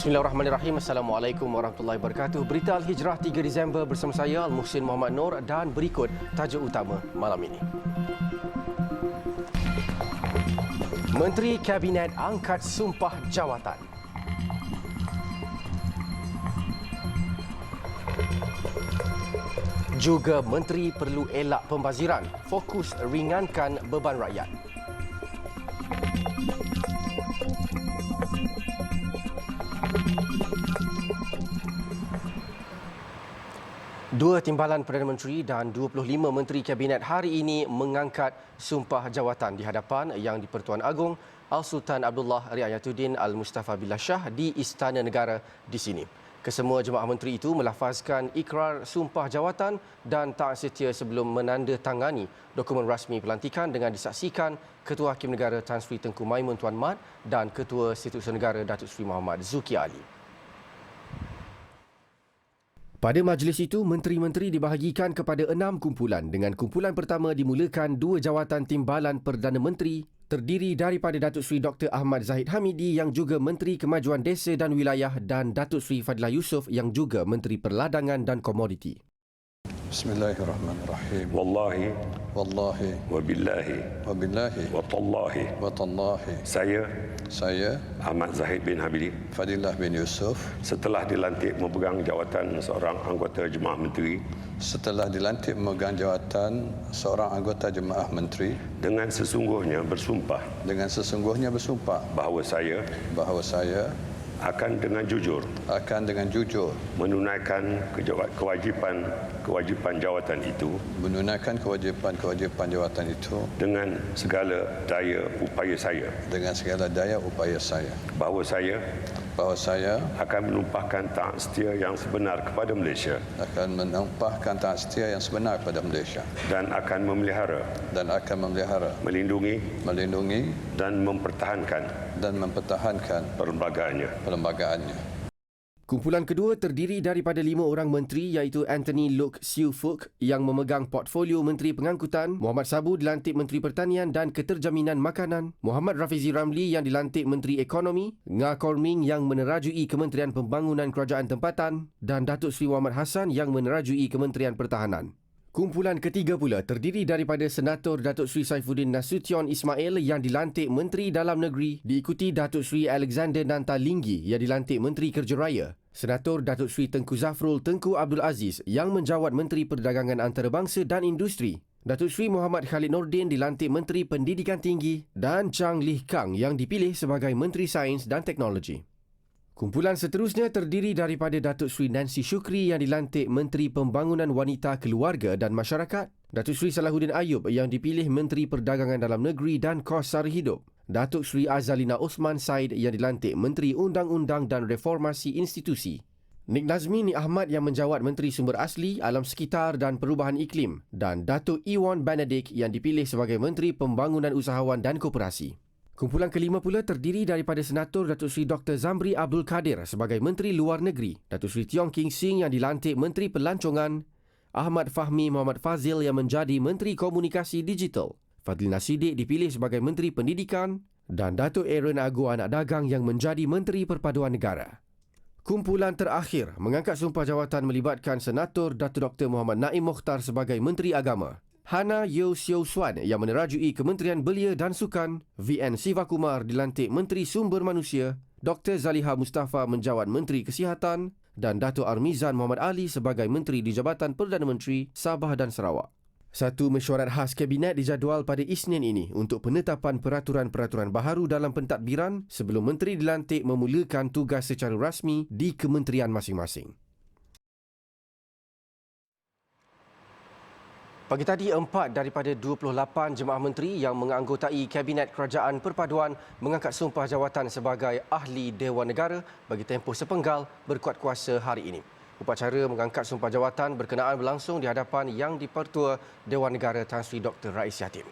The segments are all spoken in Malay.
Bismillahirrahmanirrahim. Assalamualaikum warahmatullahi wabarakatuh. Berita Al-Hijrah 3 Disember bersama saya Al-Muhsin Muhammad Nur dan berikut tajuk utama malam ini. Menteri Kabinet angkat sumpah jawatan. Juga menteri perlu elak pembaziran, fokus ringankan beban rakyat. Dua timbalan Perdana Menteri dan 25 Menteri Kabinet hari ini mengangkat sumpah jawatan di hadapan Yang di-Pertuan Agong Al-Sultan Abdullah Riayatuddin Al-Mustafa Billah Shah di Istana Negara di sini. Kesemua jemaah menteri itu melafazkan ikrar sumpah jawatan dan taat setia sebelum menandatangani dokumen rasmi pelantikan dengan disaksikan Ketua Hakim Negara Tan Sri Tengku Maimun Tuan Mat dan Ketua Setiausaha Negara Datuk Seri Muhammad Zuki Ali. Pada majlis itu, menteri-menteri dibahagikan kepada 6 kumpulan dengan kumpulan pertama dimulakan 2 jawatan timbalan Perdana Menteri terdiri daripada Datuk Seri Dr. Ahmad Zahid Hamidi yang juga Menteri Kemajuan Desa dan Wilayah dan Datuk Seri Fadilah Yusof yang juga Menteri Perladangan dan Komoditi. Bismillahirrahmanirrahim. Wallahi Wabillahi Watallahi Watallahi Saya Ahmad Zahid bin Hamidi Fadilah bin Yusof setelah dilantik memegang jawatan seorang anggota Jemaah Menteri memegang jawatan seorang anggota Jemaah Menteri dengan sesungguhnya bersumpah bahawa saya akan dengan jujur menunaikan kewajipan jawatan itu dengan segala daya upaya saya bahawa saya akan menumpahkan taat setia yang sebenar kepada Malaysia dan akan memelihara melindungi dan mempertahankan perlembagaannya. Kumpulan kedua terdiri daripada 5 orang menteri iaitu Anthony Loke Siu Fook yang memegang portfolio Menteri Pengangkutan, Muhammad Sabu dilantik Menteri Pertanian dan Keterjaminan Makanan, Muhammad Rafizi Ramli yang dilantik Menteri Ekonomi, Nga Korming yang menerajui Kementerian Pembangunan Kerajaan Tempatan dan Datuk Seri Muhammad Hassan yang menerajui Kementerian Pertahanan. Kumpulan ketiga pula terdiri daripada Senator Datuk Seri Saifuddin Nasution Ismail yang dilantik Menteri Dalam Negeri diikuti Datuk Seri Alexander Nanta Linggi yang dilantik Menteri Kerja Raya, Senator Datuk Seri Tengku Zafrul Tengku Abdul Aziz yang menjawat Menteri Perdagangan Antarabangsa dan Industri, Datuk Seri Muhammad Khalid Nordin dilantik Menteri Pendidikan Tinggi dan Chang Lih Kang yang dipilih sebagai Menteri Sains dan Teknologi. Kumpulan seterusnya terdiri daripada Datuk Seri Nancy Shukri yang dilantik Menteri Pembangunan Wanita Keluarga dan Masyarakat, Datuk Seri Salahuddin Ayub yang dipilih Menteri Perdagangan Dalam Negeri dan Kos Sara Hidup, Datuk Seri Azalina Osman Said yang dilantik Menteri Undang-Undang dan Reformasi Institusi, Nik Nazmi Nik Ahmad yang menjawat Menteri Sumber Asli, Alam Sekitar dan Perubahan Iklim dan Datuk Iwan Benedict yang dipilih sebagai Menteri Pembangunan Usahawan dan Koperasi. Kumpulan kelima pula terdiri daripada Senator Datuk Seri Dr. Zamri Abdul Kadir sebagai Menteri Luar Negeri, Datuk Seri Tiong King Sing yang dilantik Menteri Pelancongan, Ahmad Fahmi Muhammad Fazil yang menjadi Menteri Komunikasi Digital, Fadil Nasidik dipilih sebagai Menteri Pendidikan dan Datuk Aaron Agu Anak Dagang yang menjadi Menteri Perpaduan Negara. Kumpulan terakhir mengangkat sumpah jawatan melibatkan Senator Datuk Dr. Muhammad Naim Mokhtar sebagai Menteri Agama, Hana Yeo Siew Suan yang menerajui Kementerian Belia dan Sukan, VN Sivakumar dilantik Menteri Sumber Manusia, Dr. Zaliha Mustafa menjawat Menteri Kesihatan dan Datuk Armizan Muhammad Ali sebagai Menteri di Jabatan Perdana Menteri Sabah dan Sarawak. Satu mesyuarat khas Kabinet dijadual pada Isnin ini untuk penetapan peraturan-peraturan baharu dalam pentadbiran sebelum Menteri dilantik memulakan tugas secara rasmi di kementerian masing-masing. Pagi tadi, 4 daripada 28 jemaah menteri yang menganggotai Kabinet Kerajaan Perpaduan mengangkat sumpah jawatan sebagai Ahli Dewan Negara bagi tempoh sepenggal berkuat kuasa hari ini. Upacara mengangkat sumpah jawatan berkenaan berlangsung di hadapan Yang di-Pertua Dewan Negara Tan Sri Dr. Rais Yatim.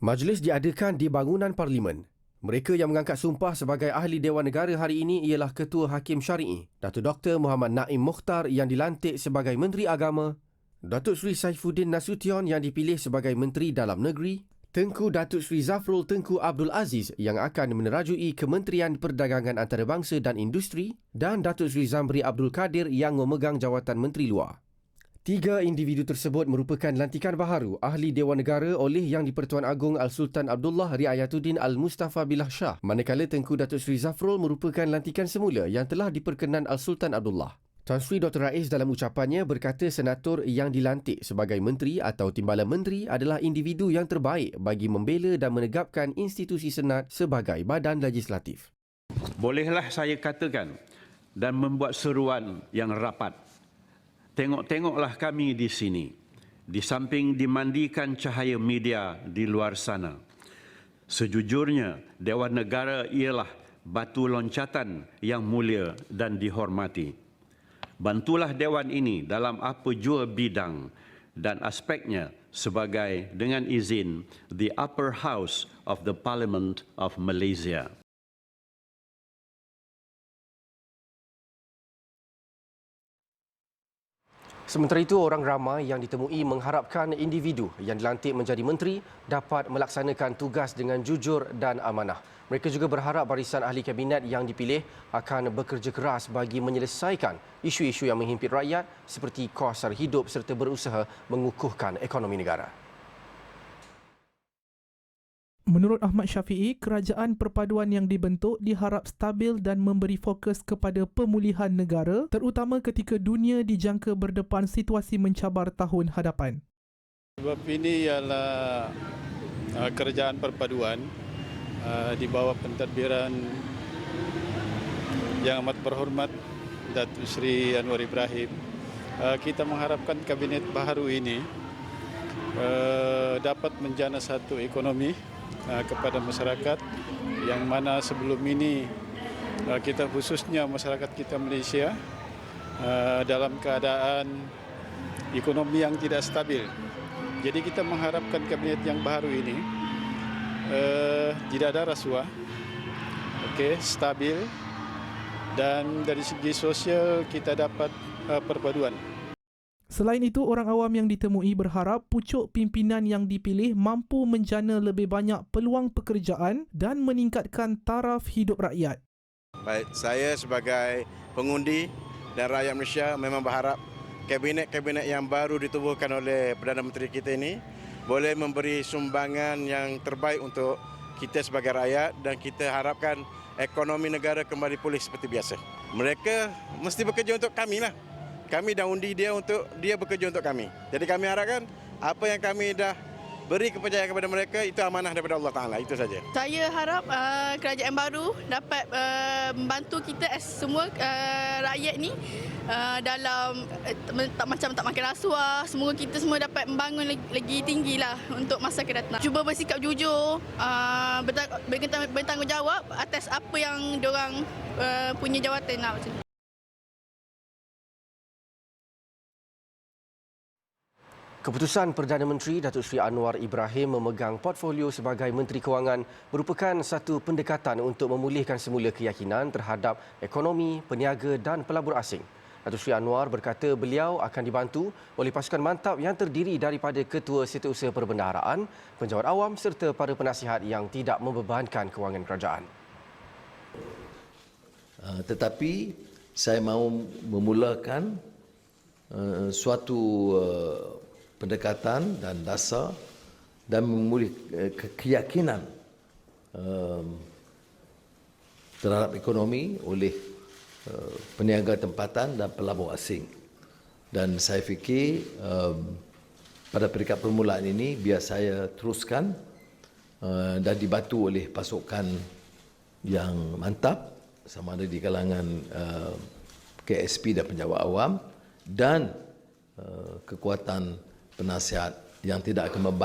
Majlis diadakan di bangunan Parlimen. Mereka yang mengangkat sumpah sebagai Ahli Dewan Negara hari ini ialah Ketua Hakim Syari'i, Datuk Dr. Muhammad Naim Mokhtar yang dilantik sebagai Menteri Agama, Datuk Seri Saifuddin Nasution yang dipilih sebagai Menteri Dalam Negeri, Tengku Datuk Seri Zafrul Tengku Abdul Aziz yang akan menerajui Kementerian Perdagangan Antarabangsa dan Industri dan Datuk Seri Zamri Abdul Kadir yang memegang jawatan Menteri Luar. 3 individu tersebut merupakan lantikan baharu Ahli Dewan Negara oleh Yang di-Pertuan Agong Al-Sultan Abdullah Riayatuddin Al-Mustafa Billah Shah, manakala Tengku Datuk Seri Zafrul merupakan lantikan semula yang telah diperkenan Al-Sultan Abdullah. Tan Sri Dr. Rais dalam ucapannya berkata senator yang dilantik sebagai menteri atau timbalan menteri adalah individu yang terbaik bagi membela dan menegapkan institusi Senat sebagai badan legislatif. Bolehlah saya katakan dan membuat seruan yang rapat. Tengok-tengoklah kami di sini, di samping dimandikan cahaya media di luar sana. Sejujurnya, Dewan Negara ialah batu loncatan yang mulia dan dihormati. Bantulah Dewan ini dalam apa jua bidang dan aspeknya sebagai, dengan izin, the Upper House of the Parliament of Malaysia. Sementara itu, orang ramai yang ditemui mengharapkan individu yang dilantik menjadi menteri dapat melaksanakan tugas dengan jujur dan amanah. Mereka juga berharap barisan ahli kabinet yang dipilih akan bekerja keras bagi menyelesaikan isu-isu yang menghimpit rakyat seperti kos sara hidup serta berusaha mengukuhkan ekonomi negara. Menurut Ahmad Syafiee, kerajaan perpaduan yang dibentuk diharap stabil dan memberi fokus kepada pemulihan negara, terutama ketika dunia dijangka berdepan situasi mencabar tahun hadapan. Sebab ini ialah kerajaan perpaduan di bawah pentadbiran yang amat berhormat Datuk Seri Anwar Ibrahim. Kita mengharapkan kabinet baharu ini dapat menjana satu ekonomi kepada masyarakat yang mana sebelum ini kita khususnya masyarakat kita Malaysia dalam keadaan ekonomi yang tidak stabil. Jadi kita mengharapkan kabinet yang baru ini tidak ada rasuah, stabil, dan dari segi sosial kita dapat perpaduan. Selain itu, orang awam yang ditemui berharap pucuk pimpinan yang dipilih mampu menjana lebih banyak peluang pekerjaan dan meningkatkan taraf hidup rakyat. Baik, saya sebagai pengundi dan rakyat Malaysia memang berharap kabinet-kabinet yang baru ditubuhkan oleh Perdana Menteri kita ini boleh memberi sumbangan yang terbaik untuk kita sebagai rakyat dan kita harapkan ekonomi negara kembali pulih seperti biasa. Mereka mesti bekerja untuk kami lah. Kami dah undi dia untuk dia bekerja untuk kami. Jadi kami harapkan apa yang kami dah beri kepercayaan kepada mereka itu amanah daripada Allah Ta'ala. Itu saja. Saya harap kerajaan baru dapat membantu kita semua rakyat ni dalam tak makan rasuah. Semoga kita semua dapat membangun lagi tinggilah untuk masa akan datang. Cuba bersikap jujur, bertanggungjawab atas apa yang diorang punya jawatan lah macam tu. Keputusan Perdana Menteri Datuk Seri Anwar Ibrahim memegang portfolio sebagai Menteri Kewangan merupakan satu pendekatan untuk memulihkan semula keyakinan terhadap ekonomi, peniaga dan pelabur asing. Datuk Seri Anwar berkata beliau akan dibantu oleh pasukan mantap yang terdiri daripada Ketua Setiausaha Perbendaharaan, penjawat awam serta para penasihat yang tidak membebankan kewangan kerajaan. Tetapi saya mahu memulakan suatu pendekatan dan dasar dan memulih keyakinan terhadap ekonomi oleh peniaga tempatan dan pelabur asing. Dan saya fikir pada peringkat permulaan ini biar saya teruskan dan dibantu oleh pasukan yang mantap sama ada di kalangan KSP dan penjawat awam dan kekuatan penasihat yang tidak akan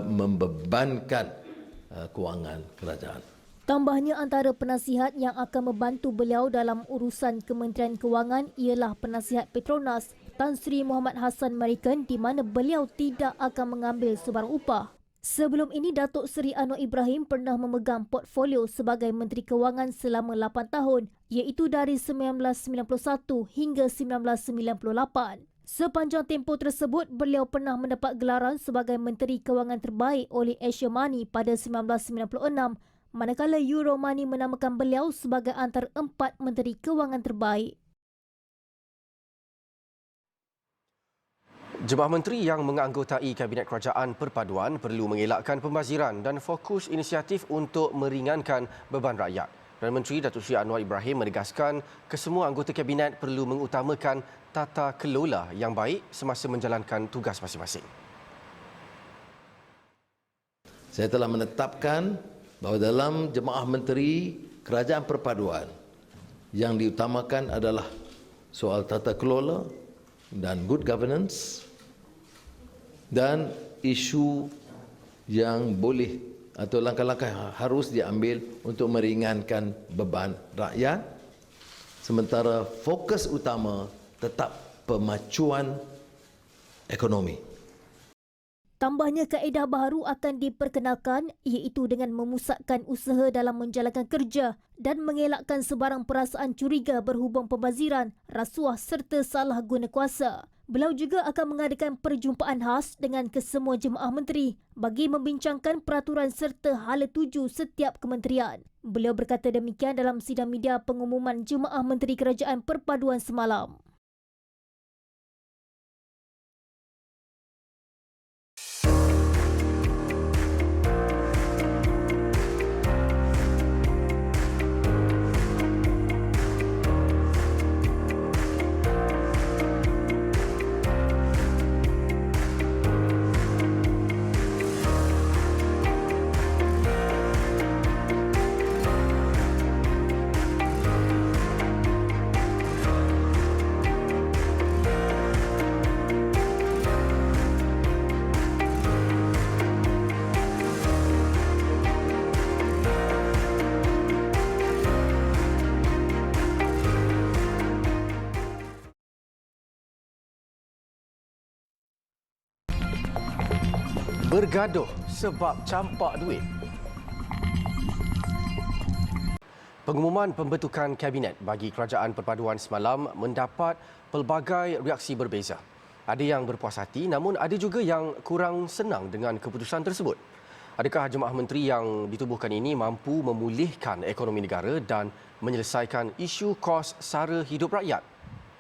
membebankan kewangan kerajaan. Tambahnya, antara penasihat yang akan membantu beliau dalam urusan Kementerian Kewangan ialah penasihat Petronas Tan Sri Muhammad Hassan Merican, di mana beliau tidak akan mengambil sebarang upah. Sebelum ini, Datuk Seri Anwar Ibrahim pernah memegang portfolio sebagai Menteri Kewangan selama 8 tahun, iaitu dari 1991 hingga 1998. Sepanjang tempoh tersebut, beliau pernah mendapat gelaran sebagai Menteri Kewangan Terbaik oleh Asia Money pada 1996, manakala Euromoney menamakan beliau sebagai antara 4 Menteri Kewangan Terbaik. Jemaah menteri yang menganggotai Kabinet Kerajaan Perpaduan perlu mengelakkan pembaziran dan fokus inisiatif untuk meringankan beban rakyat. Perdana Menteri Datuk Seri Anwar Ibrahim menegaskan kesemua anggota Kabinet perlu mengutamakan tata kelola yang baik semasa menjalankan tugas masing-masing. Saya telah menetapkan bahawa dalam jemaah menteri Kerajaan Perpaduan yang diutamakan adalah soal tata kelola dan good governance dan isu yang boleh atau langkah-langkah yang harus diambil untuk meringankan beban rakyat, sementara fokus utama tetap pemacuan ekonomi. Tambahnya, kaedah baru akan diperkenalkan iaitu dengan memusatkan usaha dalam menjalankan kerja dan mengelakkan sebarang perasaan curiga berhubung pembaziran, rasuah serta salah guna kuasa. Beliau juga akan mengadakan perjumpaan khas dengan kesemua jemaah menteri bagi membincangkan peraturan serta hala tuju setiap kementerian. Beliau berkata demikian dalam sidang media pengumuman Jemaah Menteri Kerajaan Perpaduan semalam. Bergaduh sebab campak duit. Pengumuman pembentukan Kabinet bagi Kerajaan Perpaduan semalam mendapat pelbagai reaksi berbeza. Ada yang berpuas hati namun ada juga yang kurang senang dengan keputusan tersebut. Adakah jemaah menteri yang ditubuhkan ini mampu memulihkan ekonomi negara dan menyelesaikan isu kos sara hidup rakyat?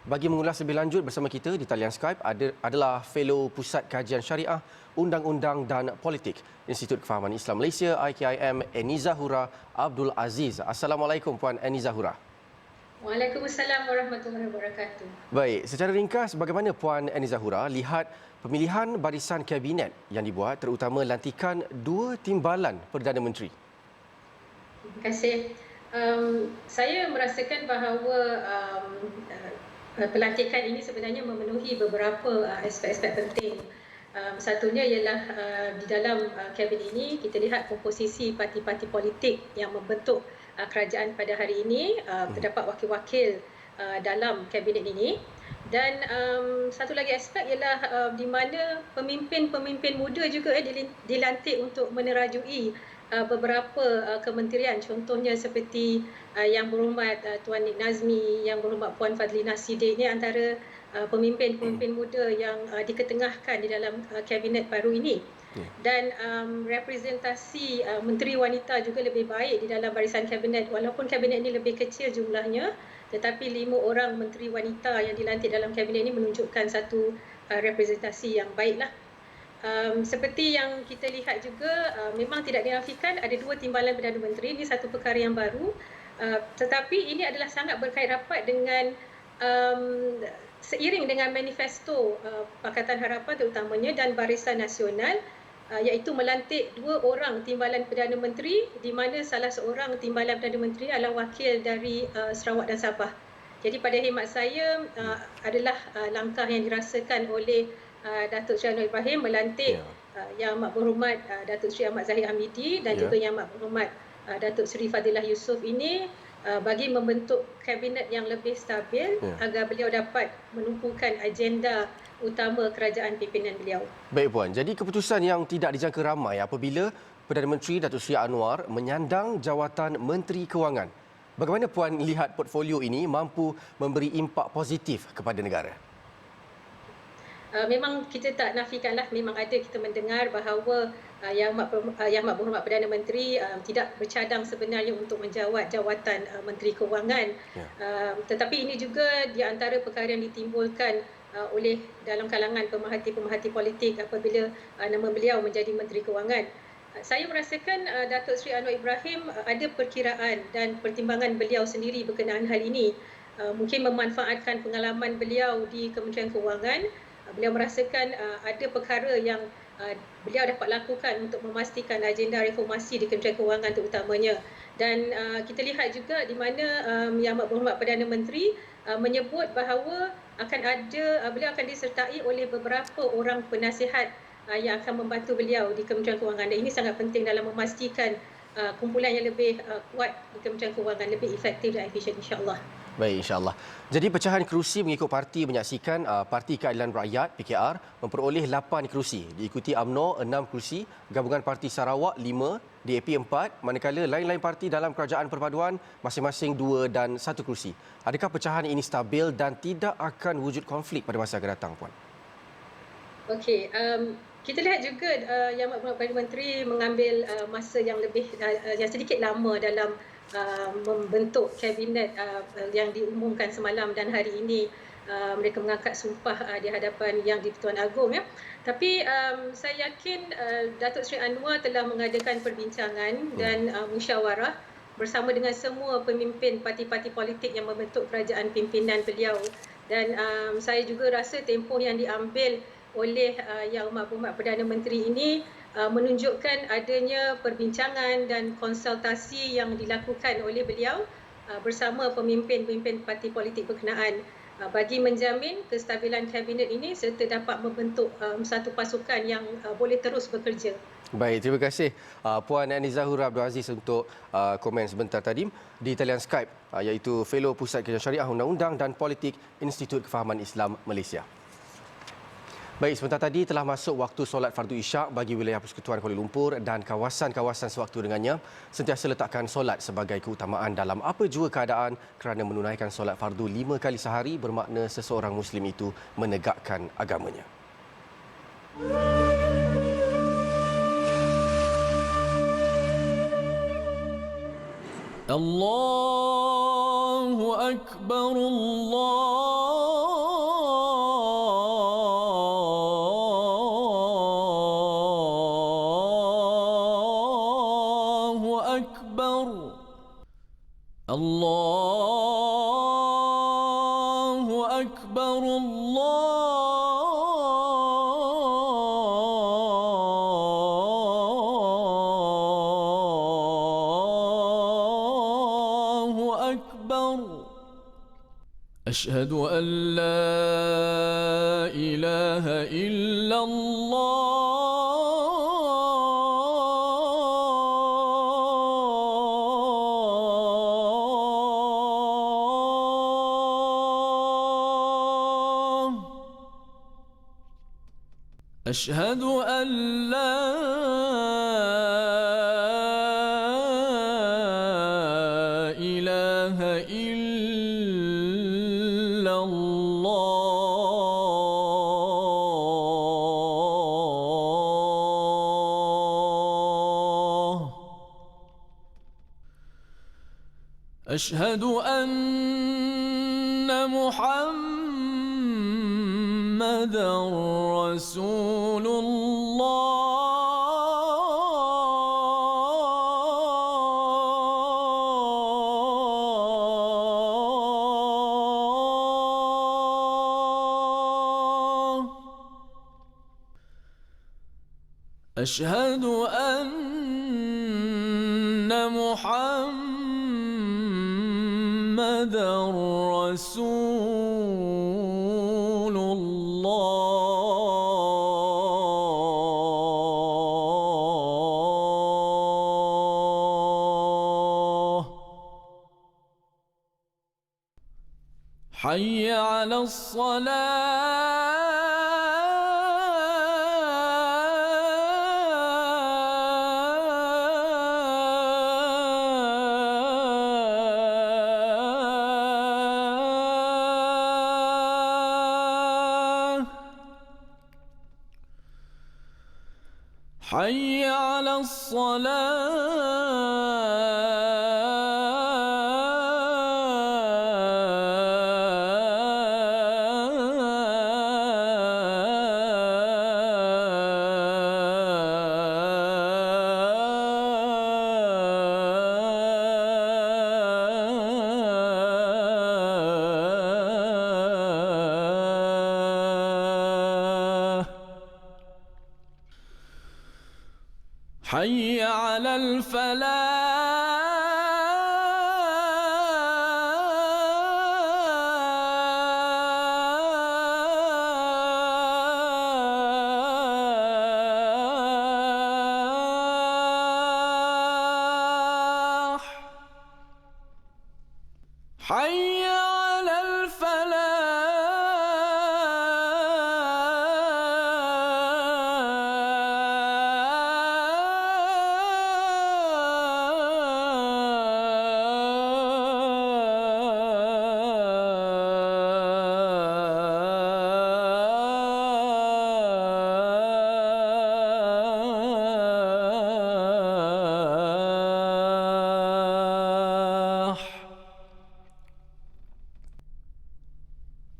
Bagi mengulas lebih lanjut bersama kita di talian Skype adalah Fellow Pusat Kajian Syariah, Undang-Undang dan Politik Institut Kefahaman Islam Malaysia IKIM Eni Zahura Abdul Aziz. Assalamualaikum Puan Eni Zahura. Waalaikumsalam warahmatullahi wabarakatuh. Baik, secara ringkas bagaimana Puan Eni Zahura lihat pemilihan barisan kabinet yang dibuat terutama lantikan 2 timbalan Perdana Menteri? Terima kasih. Saya merasakan bahawa pelantikan ini sebenarnya memenuhi beberapa aspek-aspek penting. Satunya ialah di dalam kabinet ini kita lihat komposisi parti-parti politik yang membentuk kerajaan pada hari ini. Terdapat wakil-wakil dalam kabinet ini. Dan satu lagi aspek ialah di mana pemimpin-pemimpin muda juga dilantik untuk menerajui beberapa kementerian. Contohnya seperti Yang Berhormat Tuan Nik Nazmi, Yang Berhormat Puan Fadlina Siddiq, ini antara pemimpin-pemimpin muda yang diketengahkan di dalam kabinet baru ini. Dan representasi menteri wanita juga lebih baik di dalam barisan kabinet. Walaupun kabinet ini lebih kecil jumlahnya, tetapi 5 orang menteri wanita yang dilantik dalam kabinet ini menunjukkan satu representasi yang baiklah. Seperti yang kita lihat juga, memang tidak dinafikan ada 2 timbalan Perdana Menteri. Ini satu perkara yang baru, tetapi ini adalah sangat berkait rapat dengan seiring dengan manifesto Pakatan Harapan terutamanya dan Barisan Nasional, iaitu melantik 2 orang timbalan Perdana Menteri, di mana salah seorang timbalan Perdana Menteri adalah wakil dari Sarawak dan Sabah. Jadi pada khidmat saya adalah langkah yang dirasakan oleh Datuk Seri Anwar Ibrahim melantik Yang Amat Berhormat Datuk Seri Ahmad Zahid Hamidi dan juga Yang Amat Berhormat Datuk Seri Fadilah Yusof ini bagi membentuk kabinet yang lebih stabil agar beliau dapat menumpukan agenda utama kerajaan pimpinan beliau. Baik Puan, jadi keputusan yang tidak dijangka ramai apabila Perdana Menteri Datuk Seri Anwar menyandang jawatan Menteri Kewangan. Bagaimana Puan lihat portfolio ini mampu memberi impak positif kepada negara? memang kita tak nafikanlah, memang ada kita mendengar bahawa Yang Amat Berhormat Perdana Menteri tidak bercadang sebenarnya untuk menjawat jawatan Menteri Kewangan. Tetapi ini juga di antara perkara yang ditimbulkan oleh dalam kalangan pemerhati-pemerhati politik apabila nama beliau menjadi Menteri Kewangan. Saya merasakan Datuk Seri Anwar Ibrahim ada perkiraan dan pertimbangan beliau sendiri berkenaan hal ini. Mungkin memanfaatkan pengalaman beliau di Kementerian Kewangan. Beliau merasakan ada perkara yang beliau dapat lakukan untuk memastikan agenda reformasi di Kementerian Kewangan terutamanya. Dan kita lihat juga di mana Yang Amat Berhormat Perdana Menteri menyebut bahawa beliau akan disertai oleh beberapa orang penasihat yang akan membantu beliau di Kementerian Kewangan. Dan ini sangat penting dalam memastikan kumpulan yang lebih kuat di Kementerian Kewangan lebih efektif dan efisien, insya-Allah. Baik, insya-Allah. Jadi pecahan kerusi mengikut parti menyaksikan Parti Keadilan Rakyat PKR memperoleh 8 kerusi, diikuti UMNO 6 kerusi, Gabungan Parti Sarawak 5, DAP 4, manakala lain-lain parti dalam Kerajaan Perpaduan masing-masing 2 dan 1 kerusi. Adakah pecahan ini stabil dan tidak akan wujud konflik pada masa akan datang, Puan? Okey, kita lihat juga Yang Amat Berhormat Perdana Menteri mengambil masa yang sedikit lama dalam membentuk kabinet yang diumumkan semalam dan hari ini mereka mengangkat sumpah di hadapan Yang di-Pertuan Agong. Tapi saya yakin Datuk Seri Anwar telah mengadakan perbincangan dan musyawarah bersama dengan semua pemimpin parti-parti politik yang membentuk kerajaan pimpinan beliau. Dan saya juga rasa tempoh yang diambil oleh Yang Amat Berhormat Perdana Menteri ini menunjukkan adanya perbincangan dan konsultasi yang dilakukan oleh beliau bersama pemimpin-pemimpin parti politik berkenaan bagi menjamin kestabilan kabinet ini serta dapat membentuk satu pasukan yang boleh terus bekerja. Baik, terima kasih Puan Ani Zahura Abdul Aziz untuk komen sebentar tadi di talian Skype, iaitu Fellow Pusat Kajian Syariah Undang-Undang dan Politik Institut Kefahaman Islam Malaysia. Baik, sebentar tadi telah masuk waktu solat fardu isyak bagi wilayah Persekutuan Kuala Lumpur dan kawasan-kawasan sewaktu dengannya sentiasa letakkan solat sebagai keutamaan dalam apa jua keadaan kerana menunaikan solat fardu 5 kali sehari bermakna seseorang Muslim itu menegakkan agamanya. Allahu Akbar, Allahu Akbar, Allahu Akbar. Asyhadu an la ilaha illallah. أشهد أن لا إله إلا الله. أشهد أن محمد رسول الله. أشهد أن محمد رسول الله. حي على الصلاة. حي على حي على الفلاح حي على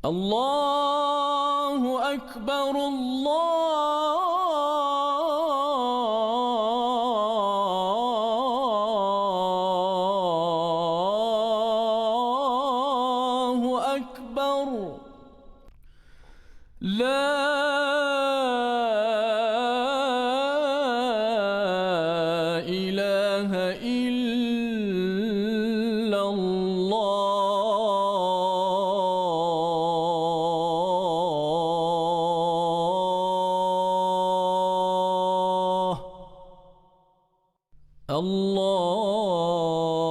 الله أكبر الله أكبر لا إله إلا الله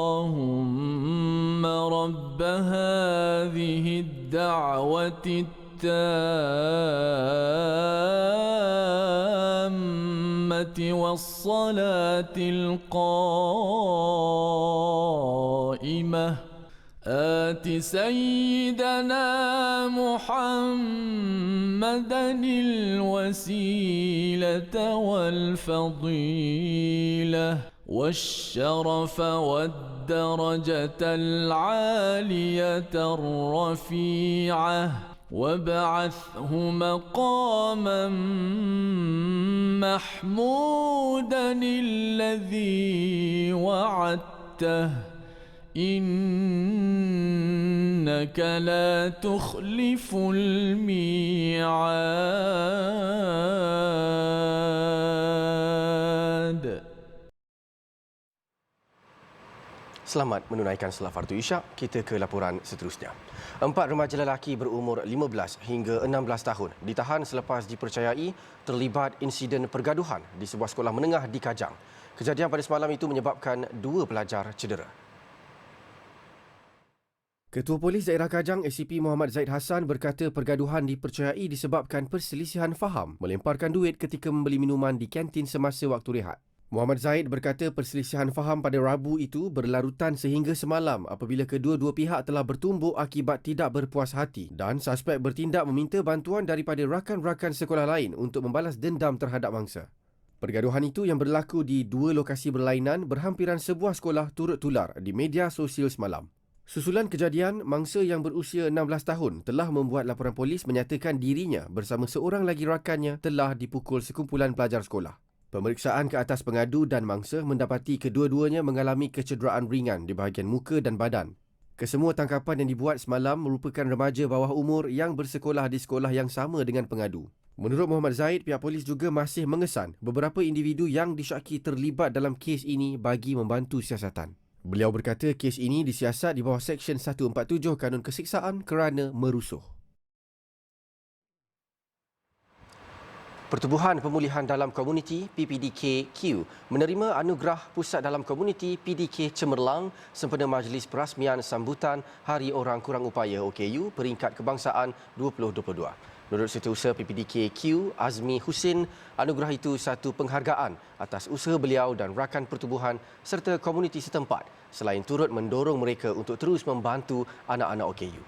اللهم رب هذه الدعوة التامة والصلاة القائمة آت سيدنا محمدا الوسيلة والفضيلة والشرف والدرجة العالية الرفيعة وابعثه مقاما محمودا الذي وعدته إنك لا تخلف الميعاد. Selamat menunaikan solat fardu Isyak. Kita ke laporan seterusnya. 4 remaja lelaki berumur 15 hingga 16 tahun ditahan selepas dipercayai terlibat insiden pergaduhan di sebuah sekolah menengah di Kajang. Kejadian pada semalam itu menyebabkan 2 pelajar cedera. Ketua Polis Daerah Kajang ACP Muhammad Zaid Hassan berkata pergaduhan dipercayai disebabkan perselisihan faham melemparkan duit ketika membeli minuman di kantin semasa waktu rehat. Muhammad Zaid berkata perselisihan faham pada Rabu itu berlarutan sehingga semalam apabila kedua-dua pihak telah bertumbuk akibat tidak berpuas hati dan suspek bertindak meminta bantuan daripada rakan-rakan sekolah lain untuk membalas dendam terhadap mangsa. Pergaduhan itu yang berlaku di 2 lokasi berlainan berhampiran sebuah sekolah turut tular di media sosial semalam. Susulan kejadian, mangsa yang berusia 16 tahun telah membuat laporan polis menyatakan dirinya bersama seorang lagi rakannya telah dipukul sekumpulan pelajar sekolah. Pemeriksaan ke atas pengadu dan mangsa mendapati kedua-duanya mengalami kecederaan ringan di bahagian muka dan badan. Kesemua tangkapan yang dibuat semalam merupakan remaja bawah umur yang bersekolah di sekolah yang sama dengan pengadu. Menurut Muhammad Zaid, pihak polis juga masih mengesan beberapa individu yang disyaki terlibat dalam kes ini bagi membantu siasatan. Beliau berkata kes ini disiasat di bawah Seksyen 147 Kanun Kesiksaan kerana merusuh. Pertubuhan Pemulihan Dalam Komuniti PPDK-Q menerima anugerah Pusat Dalam Komuniti PDK Cemerlang sempena Majlis Perasmian Sambutan Hari Orang Kurang Upaya OKU Peringkat Kebangsaan 2022. Menurut Setiausaha PPDK-Q Azmi Husin, anugerah itu satu penghargaan atas usaha beliau dan rakan pertubuhan serta komuniti setempat selain turut mendorong mereka untuk terus membantu anak-anak OKU.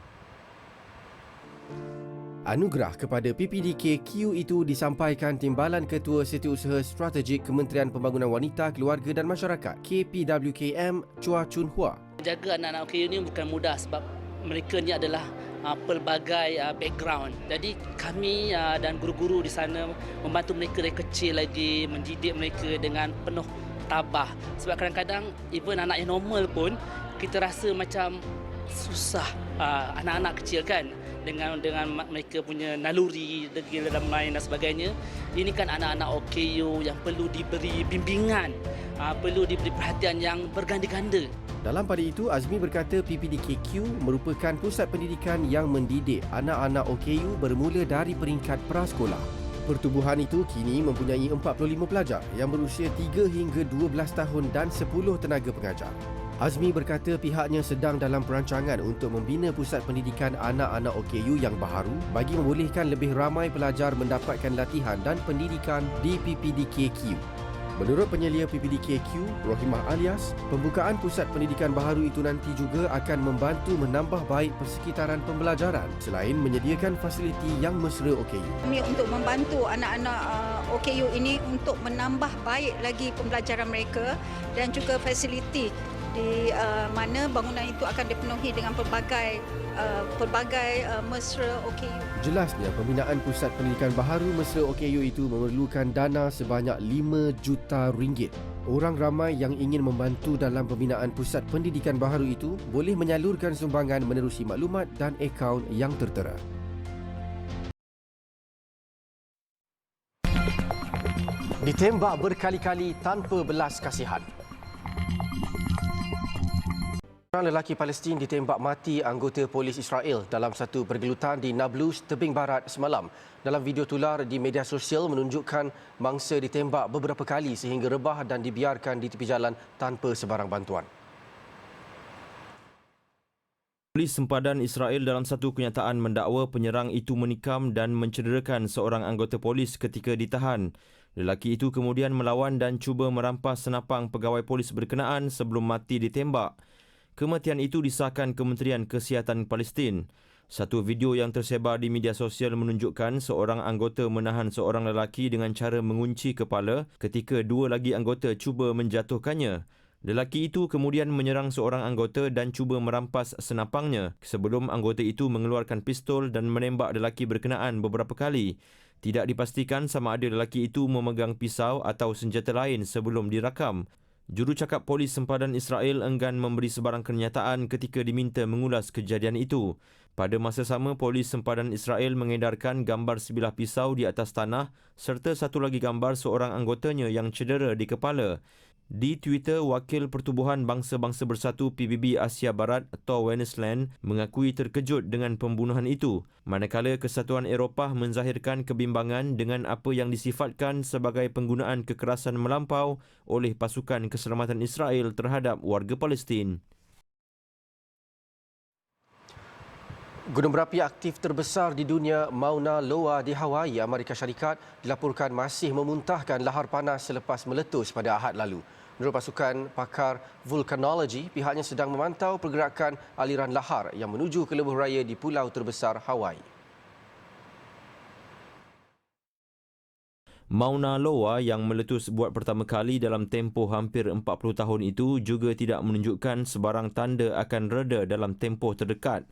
Anugerah kepada PPDK-Q itu disampaikan Timbalan Ketua Setiausaha Strategik Kementerian Pembangunan Wanita, Keluarga dan Masyarakat KPWKM Chua Chun Hua. Jaga anak-anak OKU ini bukan mudah sebab mereka ni adalah pelbagai background. Jadi kami dan guru-guru di sana membantu mereka dari kecil lagi, mendidik mereka dengan penuh tabah. Sebab kadang-kadang even anak yang normal pun kita rasa macam susah anak-anak kecil kan dengan mereka punya naluri dalam main dan sebagainya. Ini kan anak-anak OKU yang perlu diberi bimbingan, perlu diberi perhatian yang berganda-ganda. Dalam pada itu, Azmi berkata PPDK-Q merupakan pusat pendidikan yang mendidik anak-anak OKU bermula dari peringkat prasekolah. Pertubuhan itu kini mempunyai 45 pelajar yang berusia 3 hingga 12 tahun dan 10 tenaga pengajar. Azmi berkata pihaknya sedang dalam perancangan untuk membina pusat pendidikan anak-anak OKU yang baharu bagi membolehkan lebih ramai pelajar mendapatkan latihan dan pendidikan di PPDK-Q. Menurut penyelia PPDK-Q, Rohimah Alias, pembukaan pusat pendidikan baharu itu nanti juga akan membantu menambah baik persekitaran pembelajaran selain menyediakan fasiliti yang mesra OKU. Kami untuk membantu anak-anak OKU ini untuk menambah baik lagi pembelajaran mereka dan juga fasiliti di mana bangunan itu akan dipenuhi dengan pelbagai mesra OKU. Jelasnya, pembinaan pusat pendidikan baharu mesra OKU itu memerlukan dana sebanyak RM5 juta. Orang ramai yang ingin membantu dalam pembinaan pusat pendidikan baharu itu boleh menyalurkan sumbangan menerusi maklumat dan akaun yang tertera. Ditembak berkali-kali tanpa belas kasihan. Seorang lelaki Palestin ditembak mati anggota polis Israel dalam satu pergelutan di Nablus, tebing barat semalam. Dalam video tular di media sosial menunjukkan mangsa ditembak beberapa kali sehingga rebah dan dibiarkan di tepi jalan tanpa sebarang bantuan. Polis sempadan Israel dalam satu kenyataan mendakwa penyerang itu menikam dan mencederakan seorang anggota polis ketika ditahan. Lelaki itu kemudian melawan dan cuba merampas senapang pegawai polis berkenaan sebelum mati ditembak. Kematian itu disahkan Kementerian Kesihatan Palestin. Satu video yang tersebar di media sosial menunjukkan seorang anggota menahan seorang lelaki dengan cara mengunci kepala ketika dua lagi anggota cuba menjatuhkannya. Lelaki itu kemudian menyerang seorang anggota dan cuba merampas senapangnya sebelum anggota itu mengeluarkan pistol dan menembak lelaki berkenaan beberapa kali. Tidak dipastikan sama ada lelaki itu memegang pisau atau senjata lain sebelum dirakam. Jurucakap Polis Sempadan Israel enggan memberi sebarang kenyataan ketika diminta mengulas kejadian itu. Pada masa sama, Polis Sempadan Israel mengedarkan gambar sebilah pisau di atas tanah serta satu lagi gambar seorang anggotanya yang cedera di kepala. Di Twitter, Wakil Pertubuhan Bangsa-Bangsa Bersatu PBB Asia Barat, Thor Wennesland, mengakui terkejut dengan pembunuhan itu, manakala Kesatuan Eropah menzahirkan kebimbangan dengan apa yang disifatkan sebagai penggunaan kekerasan melampau oleh pasukan keselamatan Israel terhadap warga Palestin. Gunung berapi aktif terbesar di dunia, Mauna Loa di Hawaii, Amerika Syarikat, dilaporkan masih memuntahkan lahar panas selepas meletus pada Ahad lalu. Menurut pasukan pakar vulkanologi, pihaknya sedang memantau pergerakan aliran lahar yang menuju ke lebuh raya di pulau terbesar Hawaii. Mauna Loa yang meletus buat pertama kali dalam tempoh hampir 40 tahun itu juga tidak menunjukkan sebarang tanda akan reda dalam tempoh terdekat.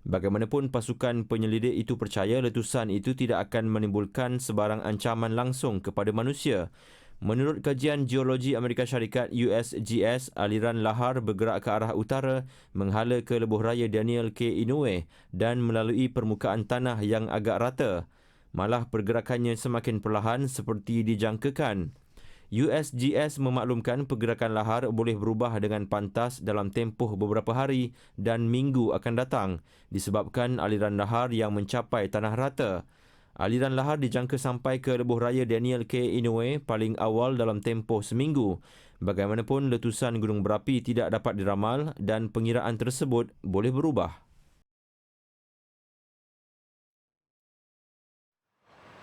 Bagaimanapun, pasukan penyelidik itu percaya letusan itu tidak akan menimbulkan sebarang ancaman langsung kepada manusia. Menurut kajian geologi Amerika Syarikat USGS, aliran lahar bergerak ke arah utara menghala ke lebuh raya Daniel K. Inouye dan melalui permukaan tanah yang agak rata. Malah pergerakannya semakin perlahan seperti dijangkakan. USGS memaklumkan pergerakan lahar boleh berubah dengan pantas dalam tempoh beberapa hari dan minggu akan datang disebabkan aliran lahar yang mencapai tanah rata. Aliran lahar dijangka sampai ke lebuh raya Daniel K. Inouye paling awal dalam tempoh seminggu. Bagaimanapun, letusan gunung berapi tidak dapat diramal dan pengiraan tersebut boleh berubah.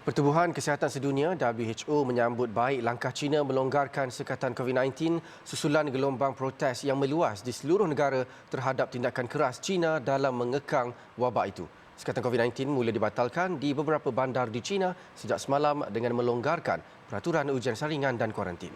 Pertubuhan Kesihatan Sedunia WHO menyambut baik langkah China melonggarkan sekatan COVID-19 susulan gelombang protes yang meluas di seluruh negara terhadap tindakan keras China dalam mengekang wabak itu. Sekatan COVID-19 mula dibatalkan di beberapa bandar di China sejak semalam dengan melonggarkan peraturan ujian saringan dan kuarantin.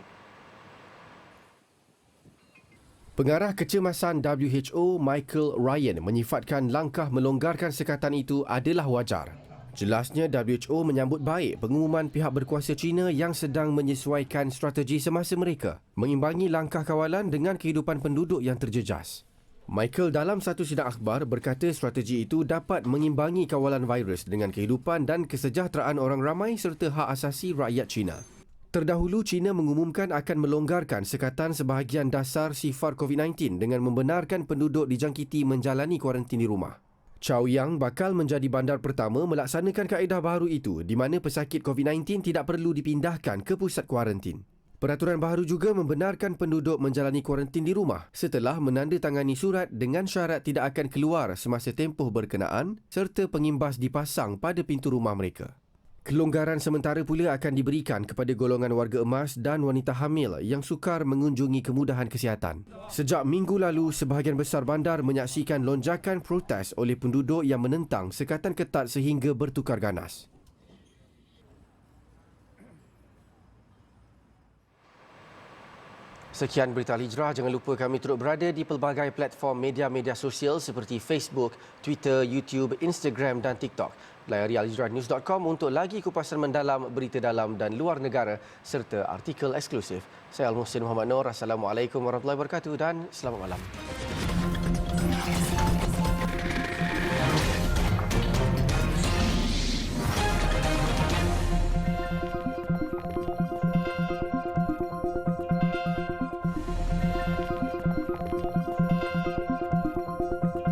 Pengarah Kecemasan WHO Michael Ryan menyifatkan langkah melonggarkan sekatan itu adalah wajar. Jelasnya WHO menyambut baik pengumuman pihak berkuasa China yang sedang menyesuaikan strategi semasa mereka mengimbangi langkah kawalan dengan kehidupan penduduk yang terjejas. Michael dalam satu sidang akhbar berkata strategi itu dapat mengimbangi kawalan virus dengan kehidupan dan kesejahteraan orang ramai serta hak asasi rakyat China. Terdahulu, China mengumumkan akan melonggarkan sekatan sebahagian dasar sifar COVID-19 dengan membenarkan penduduk dijangkiti menjalani kuarantin di rumah. Chaoyang bakal menjadi bandar pertama melaksanakan kaedah baru itu di mana pesakit COVID-19 tidak perlu dipindahkan ke pusat kuarantin. Peraturan baru juga membenarkan penduduk menjalani kuarantin di rumah setelah menandatangani surat dengan syarat tidak akan keluar semasa tempoh berkenaan serta pengimbas dipasang pada pintu rumah mereka. Kelonggaran sementara pula akan diberikan kepada golongan warga emas dan wanita hamil yang sukar mengunjungi kemudahan kesihatan. Sejak minggu lalu, sebahagian besar bandar menyaksikan lonjakan protes oleh penduduk yang menentang sekatan ketat sehingga bertukar ganas. Sekian berita Al-Hijrah. Jangan lupa kami turut berada di pelbagai platform media-media sosial seperti Facebook, Twitter, YouTube, Instagram dan TikTok. Layari alhijrahnews.com untuk lagi kupasan mendalam berita dalam dan luar negara serta artikel eksklusif. Saya Al-Muhsin Muhammad Noor. Assalamualaikum warahmatullahi wabarakatuh dan selamat malam.